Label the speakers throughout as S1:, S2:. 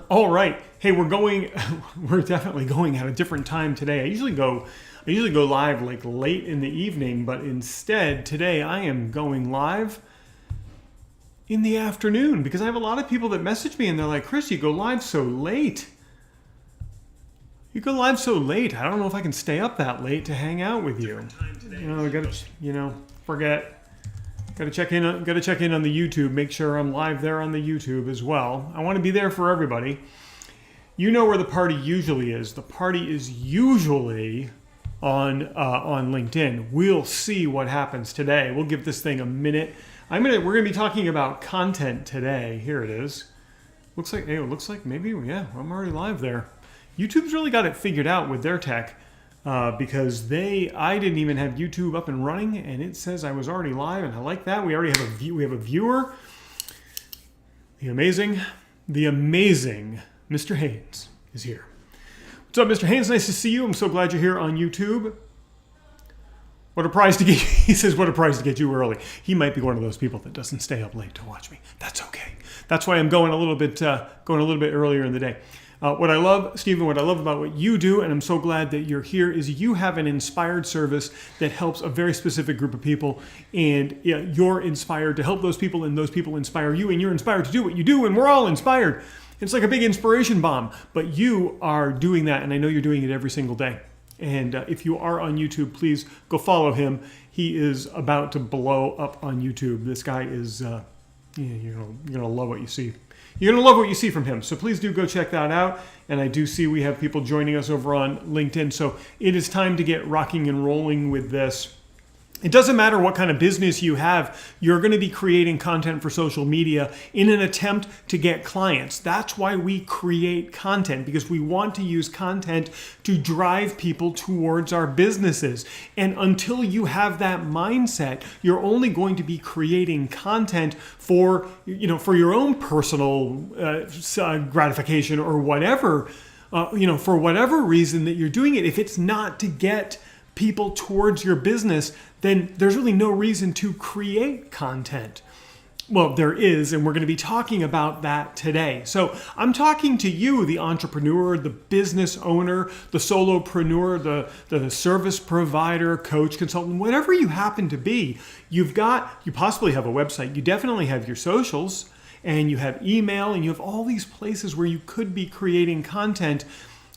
S1: All right. Hey, we're definitely going at a different time today. I usually go live like late in the evening, but instead today I am going live in the afternoon because I have a lot of people that message me and they're like, Chris, you go live so late. You go live so late. I don't know if I can stay up that late to hang out with you. I gotta, forget. Gotta check in on the YouTube. Make sure I'm live there on the YouTube as well. I want to be there for everybody. You know where the party usually is. The party is usually on LinkedIn. We'll see what happens today. We'll give this thing a minute. We're gonna be talking about content today. Here it is. Looks like maybe I'm already live there. YouTube's really got it figured out with their tech. Because I didn't even have YouTube up and running, and it says I was already live, and I like that. We already have a viewer. The amazing Mr. Haynes is here. What's up, Mr. Haynes? Nice to see you. I'm so glad you're here on YouTube. What a prize to get you. He says, what a prize to get you early. He might be one of those people that doesn't stay up late to watch me. That's okay. That's why I'm going a little bit earlier in the day. What I love, Stephen, what I love about what you do, and I'm so glad that you're here, is you have an inspired service that helps a very specific group of people, and you're inspired to help those people, and those people inspire you, and you're inspired to do what you do, and we're all inspired. It's like a big inspiration bomb, but you are doing that, and I know you're doing it every single day. And if you are on YouTube, please go follow him. He is about to blow up on YouTube. This guy is, you're gonna love what you see. You're going to love what you see from him. So please do go check that out. And I do see we have people joining us over on LinkedIn. So it is time to get rocking and rolling with this. It doesn't matter what kind of business you have, you're going to be creating content for social media in an attempt to get clients. That's why we create content, because we want to use content to drive people towards our businesses. And until you have that mindset, you're only going to be creating content for your own personal gratification or whatever, for whatever reason that you're doing it. If it's not to get people towards your business, then there's really no reason to create content. Well, there is, and we're going to be talking about that today. So I'm talking to you, the entrepreneur, the business owner, the solopreneur, the service provider, coach, consultant, whatever you happen to be. You possibly have a website. You definitely have your socials, and you have email, and you have all these places where you could be creating content.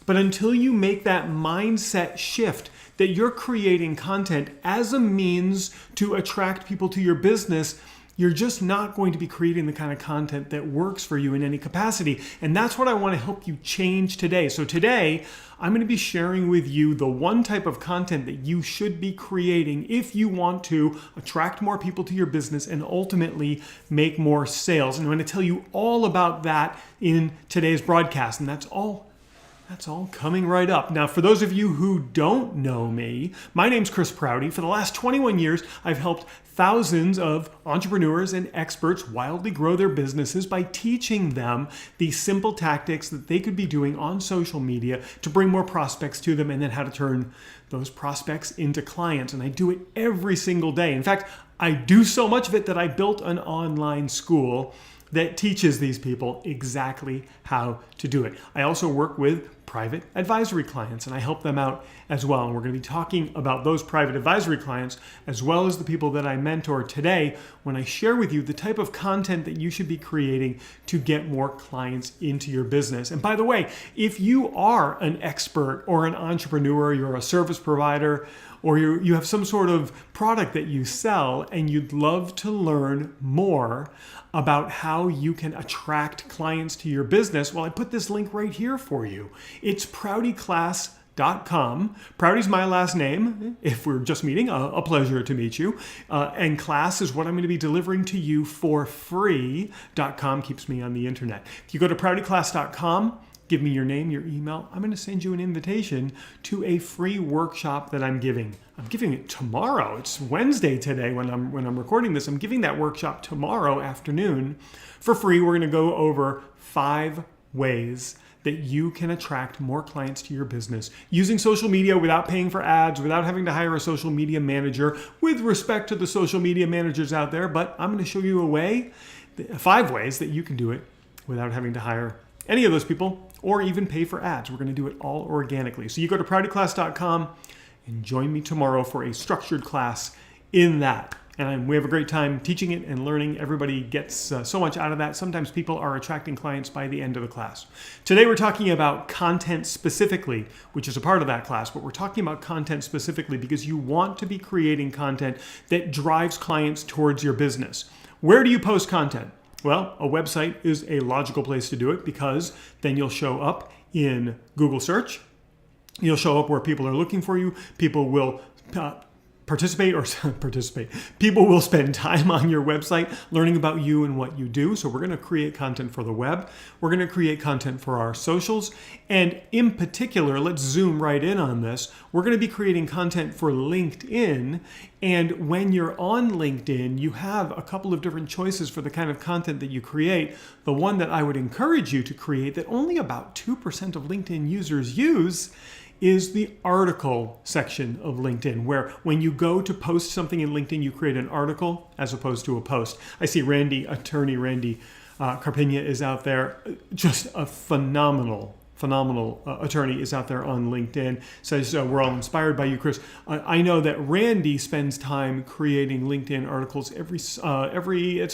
S1: But until you make that mindset shift that you're creating content as a means to attract people to your business, you're just not going to be creating the kind of content that works for you in any capacity. And that's what I want to help you change today. So today, I'm going to be sharing with you the one type of content that you should be creating if you want to attract more people to your business and ultimately make more sales. And I'm going to tell you all about that in today's broadcast. And that's all coming right up. Now, for those of you who don't know me, my name's Chris Prouty. For the last 21 years, I've helped thousands of entrepreneurs and experts wildly grow their businesses by teaching them the simple tactics that they could be doing on social media to bring more prospects to them, and then how to turn those prospects into clients. And I do it every single day. In fact, I do so much of it that I built an online school that teaches these people exactly how to do it. I also work with private advisory clients, and I help them out as well. And we're going to be talking about those private advisory clients as well as the people that I mentor today when I share with you the type of content that you should be creating to get more clients into your business. And by the way, if you are an expert or an entrepreneur, you're a service provider, or you have some sort of product that you sell and you'd love to learn more about how you can attract clients to your business, well, I put this link right here for you. It's proutyclass.com. Prouty's my last name. If we're just meeting, a pleasure to meet you. And class is what I'm going to be delivering to you for free.com keeps me on the internet. If you go to proutyclass.com, give me your name, your email. I'm going to send you an invitation to a free workshop that I'm giving. I'm giving it tomorrow. It's Wednesday today when I'm recording this. I'm giving that workshop tomorrow afternoon for free. We're going to go over 5 ways that you can attract more clients to your business using social media without paying for ads, without having to hire a social media manager, with respect to the social media managers out there. But I'm going to show you 5 ways that you can do it without having to hire any of those people, or even pay for ads. We're going to do it all organically. So you go to proutyclass.com and join me tomorrow for a structured class in that. And we have a great time teaching it and learning. Everybody gets so much out of that. Sometimes people are attracting clients by the end of the class. Today we're talking about content specifically, which is a part of that class, but we're talking about content specifically because you want to be creating content that drives clients towards your business. Where do you post content? Well, a website is a logical place to do it because then you'll show up in Google search. You'll show up where people are looking for you. People will People will spend time on your website learning about you and what you do. So we're going to create content for the web. We're going to create content for our socials. And in particular, let's zoom right in on this. We're going to be creating content for LinkedIn. And when you're on LinkedIn, you have a couple of different choices for the kind of content that you create. The one that I would encourage you to create that only about 2% of LinkedIn users use is the article section of LinkedIn, where when you go to post something in LinkedIn, you create an article as opposed to a post. I see attorney Randy Carpena is out there. Just a phenomenal attorney is out there on LinkedIn. Says, we're all inspired by you, Chris. I know that Randy spends time creating LinkedIn articles it's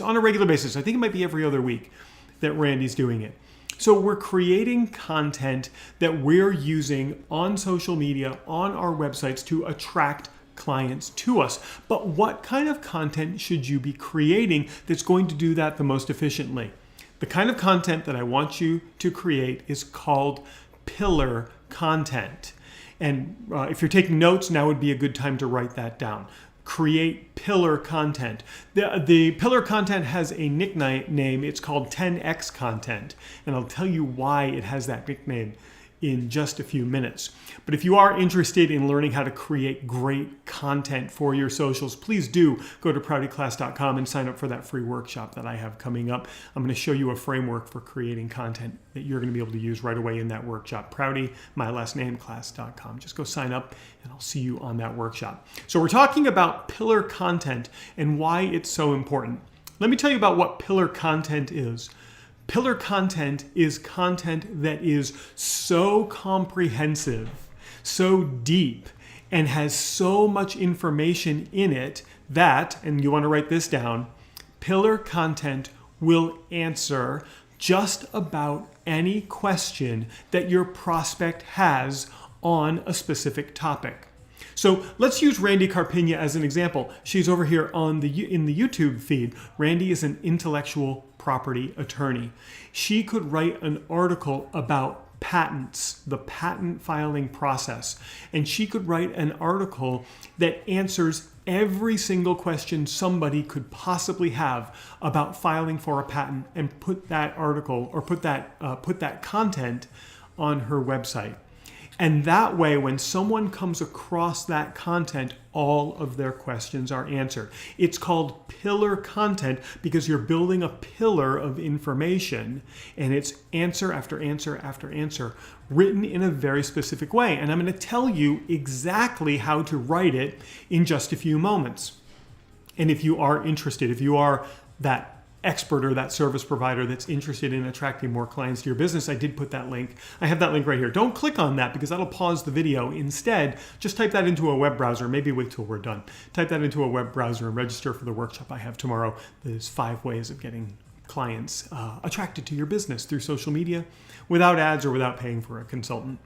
S1: on a regular basis. I think it might be every other week that Randy's doing it. So we're creating content that we're using on social media, on our websites to attract clients to us. But what kind of content should you be creating that's going to do that the most efficiently? The kind of content that I want you to create is called pillar content. And if you're taking notes, now would be a good time to write that down. Create pillar content. The pillar content has a nickname. It's called 10x content. And I'll tell you why it has that nickname in just a few minutes. But if you are interested in learning how to create great content for your socials, please do go to proutyclass.com and sign up for that free workshop that I have coming up. I'm going to show you a framework for creating content that you're going to be able to use right away in that workshop. Prouty, my last name, class.com. Just go sign up and I'll see you on that workshop. So we're talking about pillar content and why it's so important. Let me tell you about what pillar content is. Pillar content is content that is so comprehensive, so deep, and has so much information in it that, and you want to write this down, pillar content will answer just about any question that your prospect has on a specific topic. So let's use Randy Carpena as an example. She's over here in the YouTube feed. Randy is an intellectual property attorney. She could write an article about patents, the patent filing process, and she could write an article that answers every single question somebody could possibly have about filing for a patent and put that article or put that content on her website. And that way, when someone comes across that content, all of their questions are answered. It's called pillar content because you're building a pillar of information, and it's answer after answer after answer written in a very specific way. And I'm going to tell you exactly how to write it in just a few moments. And if you are interested, if you are that expert or that service provider that's interested in attracting more clients to your business, I did put that link. I have that link right here. Don't click on that because that'll pause the video. Instead, just type that into a web browser. Maybe wait till we're done. Type that into a web browser and register for the workshop I have tomorrow. There's 5 ways of getting clients attracted to your business through social media without ads or without paying for a consultant.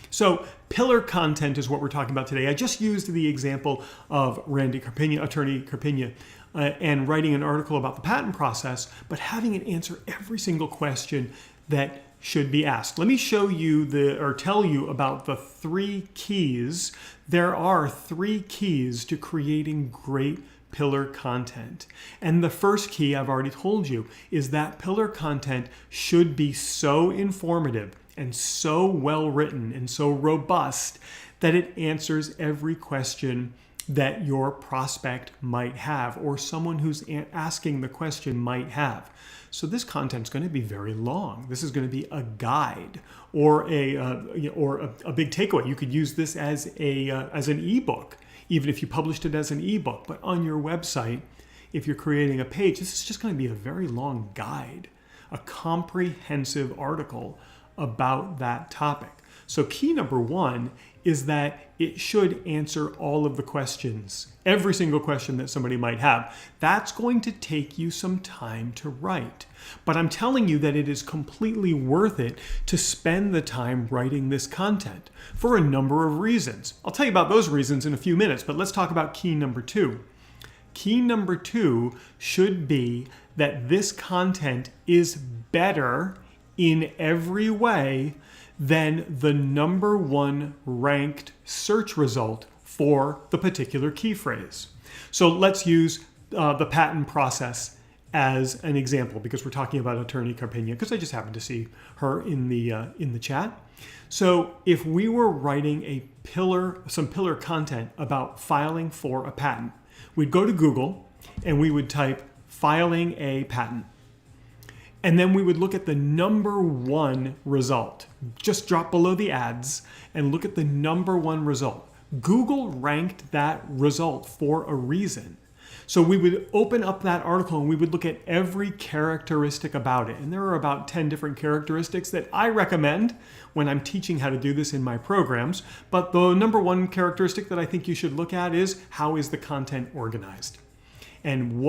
S1: So pillar content is what we're talking about today. I just used the example of Randy Carpena, attorney Carpena, and writing an article about the patent process, but having it answer every single question that should be asked. Let me show you tell you about the 3 keys. There are 3 keys to creating great pillar content. And the first key, I've already told you, is that pillar content should be so informative and so well written and so robust that it answers every question that your prospect might have or someone who's asking the question might have. So this content's going to be very long. This is going to be a guide or a big takeaway. You could use this as an ebook, even if you published it as an ebook. But on your website, if you're creating a page, this is just going to be a very long guide a comprehensive article about that topic. So key number one is that it should answer all of the questions, every single question that somebody might have. That's going to take you some time to write. But I'm telling you that it is completely worth it to spend the time writing this content for a number of reasons. I'll tell you about those reasons in a few minutes, but let's talk about key number two. Key number two should be that this content is better in every way than the number one ranked search result for the particular key phrase. So let's use the patent process as an example, because we're talking about Attorney Carpena, because I just happened to see her in the chat. So if we were writing some pillar content about filing for a patent, we'd go to Google and we would type filing a patent. And then we would look at the number one result. Just drop below the ads and look at the number one result. Google ranked that result for a reason. So we would open up that article and we would look at every characteristic about it. And there are about 10 different characteristics that I recommend when I'm teaching how to do this in my programs. But the number one characteristic that I think you should look at is, how is the content organized? And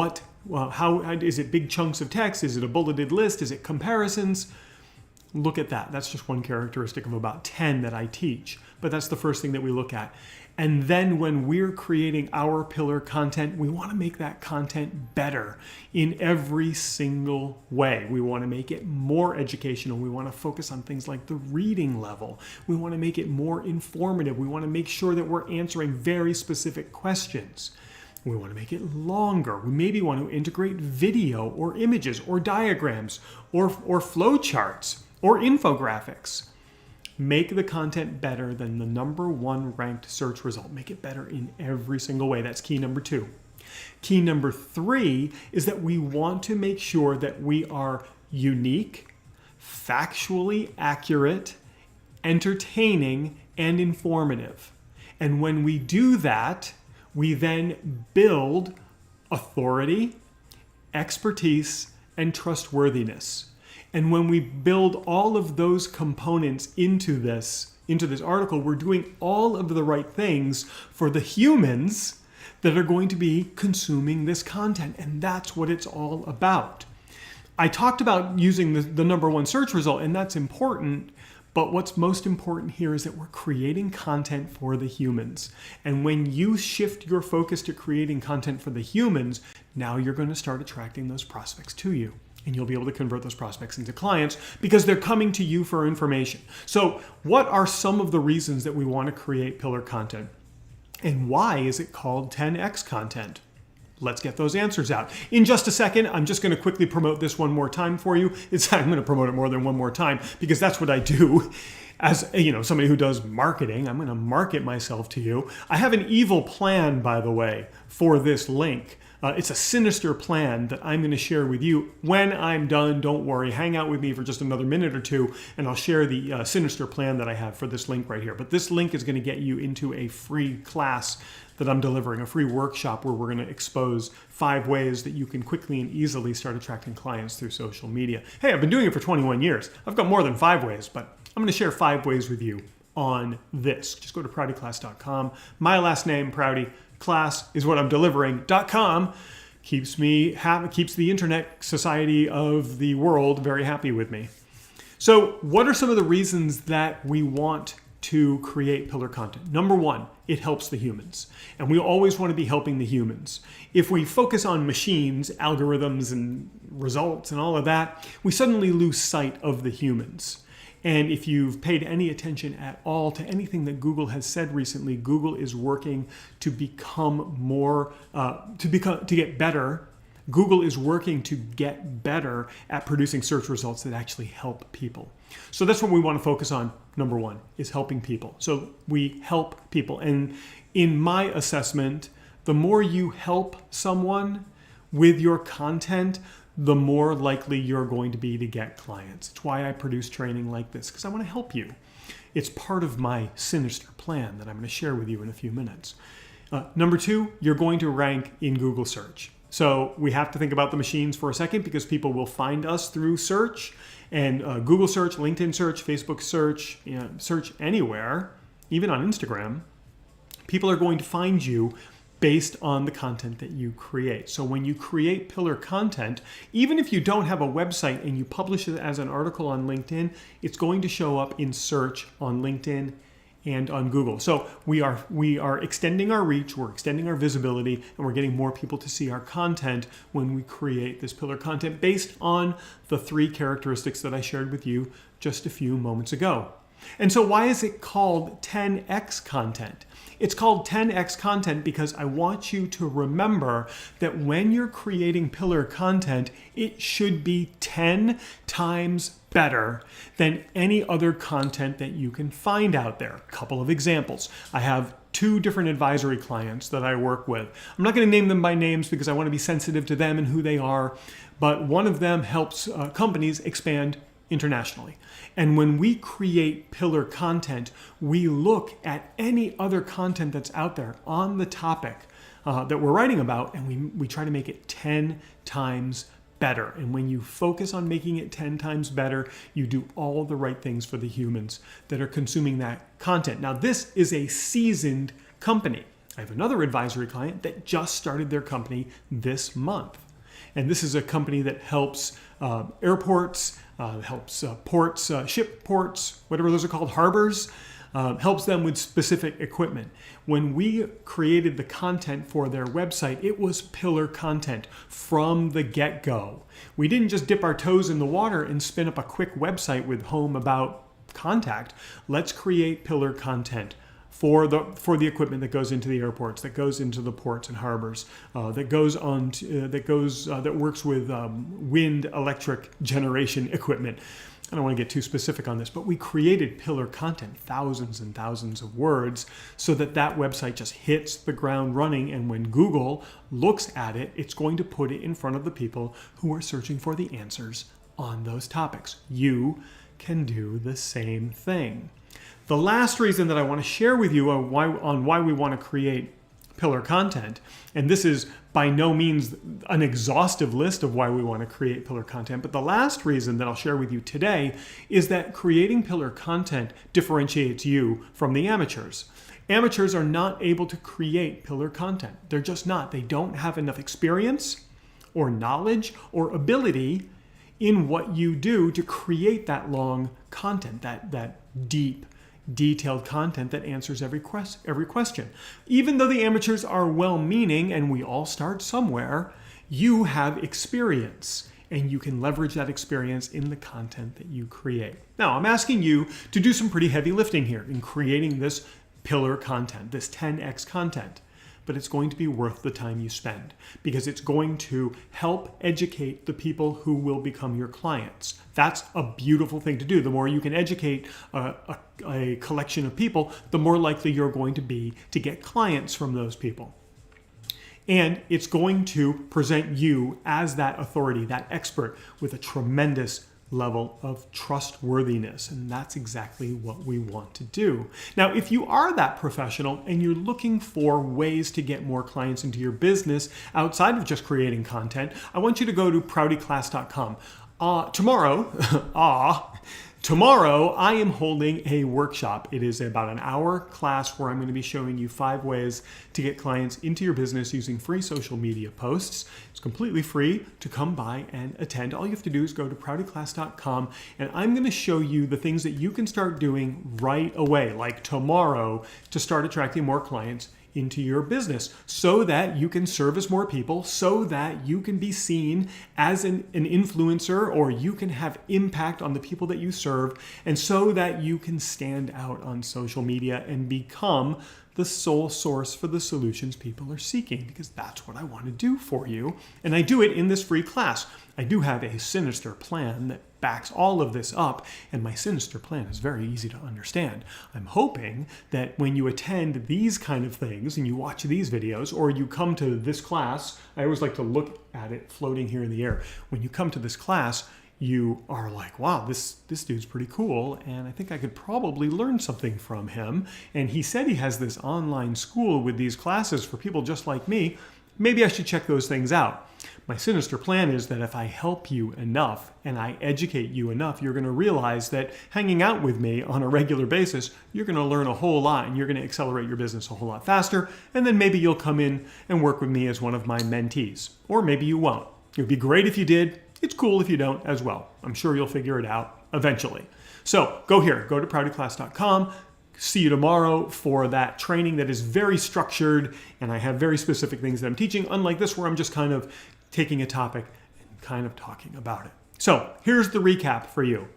S1: how is it big chunks of text? Is it a bulleted list? Is it comparisons? Look at that. That's just one characteristic of about 10 that I teach. But that's the first thing that we look at. And then when we're creating our pillar content, we want to make that content better in every single way. We want to make it more educational. We want to focus on things like the reading level. We want to make it more informative. We want to make sure that we're answering very specific questions. We want to make it longer. We maybe want to integrate video or images or diagrams or flow charts or infographics. Make the content better than the number one ranked search result. Make it better in every single way. That's key number two. Key number three is that we want to make sure that we are unique, factually accurate, entertaining, and informative. And when we do that, we then build authority, expertise, and trustworthiness. And when we build all of those components into this article, we're doing all of the right things for the humans that are going to be consuming this content. And that's what it's all about. I talked about using the number one search result, and that's important. But what's most important here is that we're creating content for the humans. And when you shift your focus to creating content for the humans, now you're going to start attracting those prospects to you. And you'll be able to convert those prospects into clients because they're coming to you for information. So what are some of the reasons that we want to create pillar content? And why is it called 10x content? Let's get those answers out. In just a second, I'm just going to quickly promote this one more time for you. I'm going to promote it more than one more time because that's what I do. As somebody who does marketing, I'm going to market myself to you. I have an evil plan, by the way, for this link. It's a sinister plan that I'm going to share with you. When I'm done, don't worry, hang out with me for just another minute or two, and I'll share the sinister plan that I have for this link right here. But this link is going to get you into a free class that I'm delivering, a free workshop where we're going to expose 5 ways that you can quickly and easily start attracting clients through social media. Hey, I've been doing it for 21 years. I've got more than 5 ways, but I'm going to share 5 ways with you on this. Just go to proutyclass.com. My last name, Prouty. Class is what I'm delivering.com. Keeps the internet society of the world very happy with me. So what are some of the reasons that we want to create pillar content? Number one, it helps the humans. And we always want to be helping the humans. If we focus on machines, algorithms, and results and all of that, we suddenly lose sight of the humans. And if you've paid any attention at all to anything that Google has said recently, Google is working to become more, to get better. Google is working to get better at producing search results that actually help people. So that's what we want to focus on. Number one is helping people. So we help people. And in my assessment, the more you help someone with your content, the more likely you're going to be to get clients. It's why I produce training like this, because I want to help you. It's part of my sinister plan that I'm going to share with you in a few minutes. Number two, you're going to rank in Google search. So we have to think about the machines for a second because people will find us through search and Google search, LinkedIn search, Facebook search, search anywhere, even on Instagram. People are going to find you based on the content that you create. So when you create pillar content, even if you don't have a website and you publish it as an article on LinkedIn, it's going to show up in search on LinkedIn and on Google. So we are extending our reach, we're extending our visibility, and we're getting more people to see our content when we create this pillar content based on the 3 characteristics that I shared with you just a few moments ago. And so why is it called 10x content? It's called 10x content because I want you to remember that when you're creating pillar content, it should be 10 times better than any other content that you can find out there. A couple of examples. I have 2 different advisory clients that I work with. I'm not going to name them by names because I want to be sensitive to them and who they are, but one of them helps companies expand internationally. And when we create pillar content, we look at any other content that's out there on the topic that we're writing about, and we try to make it 10 times better. And when you focus on making it 10 times better, you do all the right things for the humans that are consuming that content. Now, this is a seasoned company. I have another advisory client that just started their company this month. And this is a company that helps airports, helps ports, ship ports, whatever those are called, harbors, helps them with specific equipment. When we created the content for their website, it was pillar content from the get-go. We didn't just dip our toes in the water and spin up a quick website with home about contact. Let's create pillar content for the equipment that goes into the airports, that goes into the ports and harbors, that works with wind electric generation equipment. I don't want to get too specific on this, but we created pillar content, thousands and thousands of words, so that website just hits the ground running. And when Google looks at it, it's going to put it in front of the people who are searching for the answers on those topics. You can do the same thing. The last reason that I want to share with you on why we want to create pillar content, and this is by no means an exhaustive list of why we want to create pillar content, but the last reason that I'll share with you today is that creating pillar content differentiates you from the amateurs. Amateurs are not able to create pillar content. They're just not. They don't have enough experience or knowledge or ability in what you do to create that long content, that deep, detailed content that answers every question. Even though the amateurs are well-meaning and we all start somewhere, you have experience and you can leverage that experience in the content that you create. Now, I'm asking you to do some pretty heavy lifting here in creating this pillar content, this 10x content. But it's going to be worth the time you spend because it's going to help educate the people who will become your clients. That's a beautiful thing to do. The more you can educate a collection of people, the more likely you're going to be to get clients from those people. And it's going to present you as that authority, that expert with a tremendous level of trustworthiness. And that's exactly what we want to do. Now, if you are that professional and you're looking for ways to get more clients into your business outside of just creating content, I want you to go to proutyclass.com. Tomorrow, I am holding a workshop. It is about an hour class where I'm going to be showing you 5 ways to get clients into your business using free social media posts. It's completely free to come by and attend. All you have to do is go to proutyclass.com, and I'm going to show you the things that you can start doing right away, like tomorrow, to start attracting more clients into your business so that you can service more people, so that you can be seen as an influencer, or you can have impact on the people that you serve, and so that you can stand out on social media and become the sole source for the solutions people are seeking, because that's what I want to do for you. And I do it in this free class. I do have a sinister plan that backs all of this up, and my sinister plan is very easy to understand. I'm hoping that when you attend these kind of things and you watch these videos, or you come to this class, I always like to look at it floating here in the air. When you come to this class, you are like, wow, this dude's pretty cool, and I think I could probably learn something from him. And he said he has this online school with these classes for people just like me. maybe I should check those things out. My sinister plan is that if I help you enough and I educate you enough, you're going to realize that hanging out with me on a regular basis, you're going to learn a whole lot and you're going to accelerate your business a whole lot faster. And then maybe you'll come in and work with me as one of my mentees. Or maybe you won't. It would be great if you did. It's cool if you don't as well. I'm sure you'll figure it out eventually. So go here, go to proutyclass.com. See you tomorrow for that training that is very structured and I have very specific things that I'm teaching, unlike this where I'm just kind of taking a topic and kind of talking about it. So here's the recap for you.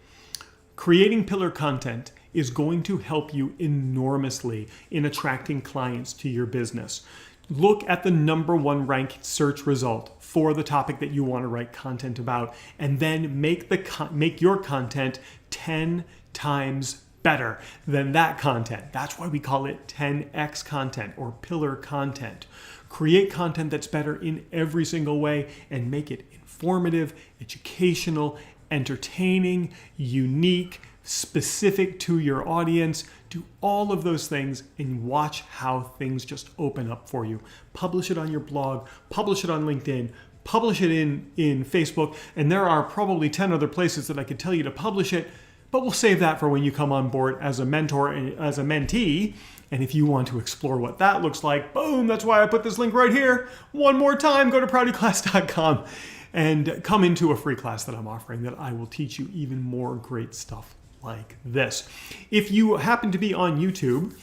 S1: Creating pillar content is going to help you enormously in attracting clients to your business. Look at the #1 ranked search result for the topic that you want to write content about, and then make your content 10 times better than that content. That's why we call it 10x content or pillar content. Create content that's better in every single way and make it informative, educational, entertaining, unique, specific to your audience. Do all of those things and watch how things just open up for you. Publish it on your blog, publish it on LinkedIn, publish it in Facebook, and there are probably 10 other places that I could tell you to publish it, but we'll save that for when you come on board as a mentor and as a mentee. And if you want to explore what that looks like, boom, that's why I put this link right here. One more time, go to proutyclass.com and come into a free class that I'm offering that I will teach you even more great stuff like this. If you happen to be on YouTube,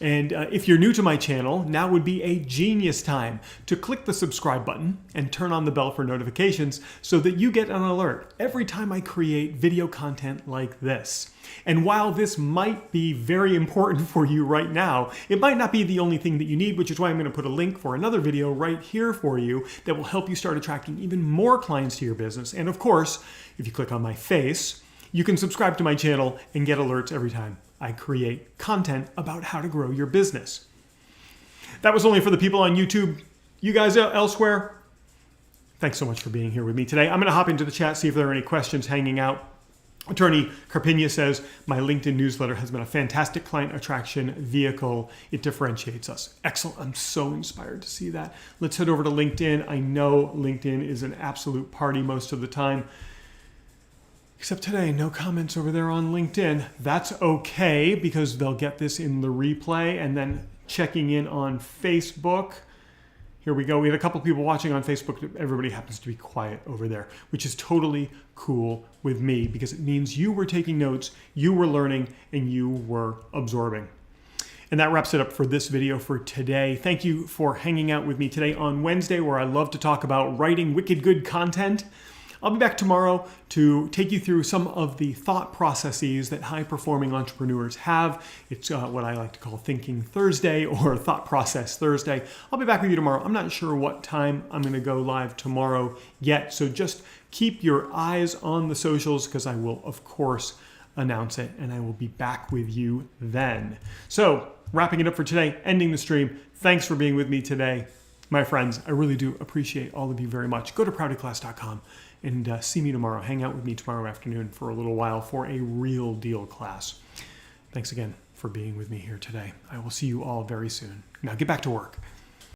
S1: and if you're new to my channel, now would be a genius time to click the subscribe button and turn on the bell for notifications so that you get an alert every time I create video content like this. And while this might be very important for you right now, it might not be the only thing that you need, which is why I'm going to put a link for another video right here for you that will help you start attracting even more clients to your business. And of course, if you click on my face, you can subscribe to my channel and get alerts every time I create content about how to grow your business. That was only for the people on YouTube. You guys elsewhere, thanks so much for being here with me today. I'm going to hop into the chat, see if there are any questions hanging out. Attorney Carpina says, my LinkedIn newsletter has been a fantastic client attraction vehicle. It differentiates us. Excellent. I'm so inspired to see that. Let's head over to LinkedIn. I know LinkedIn is an absolute party most of the time. Except today, no comments over there on LinkedIn. That's okay because they'll get this in the replay. And then checking in on Facebook. Here we go. We had a couple people watching on Facebook. Everybody happens to be quiet over there, which is totally cool with me because it means you were taking notes, you were learning, and you were absorbing. And that wraps it up for this video for today. Thank you for hanging out with me today on Wednesday, where I love to talk about writing wicked good content. I'll be back tomorrow to take you through some of the thought processes that high-performing entrepreneurs have. It's what I like to call Thinking Thursday or Thought Process Thursday. I'll be back with you tomorrow. I'm not sure what time I'm going to go live tomorrow yet, so just keep your eyes on the socials because I will, of course, announce it, and I will be back with you then. So, wrapping it up for today, ending the stream. Thanks for being with me today. My friends, I really do appreciate all of you very much. Go to proutyclass.com and see me tomorrow. Hang out with me tomorrow afternoon for a little while for a real deal class. Thanks again for being with me here today. I will see you all very soon. Now get back to work.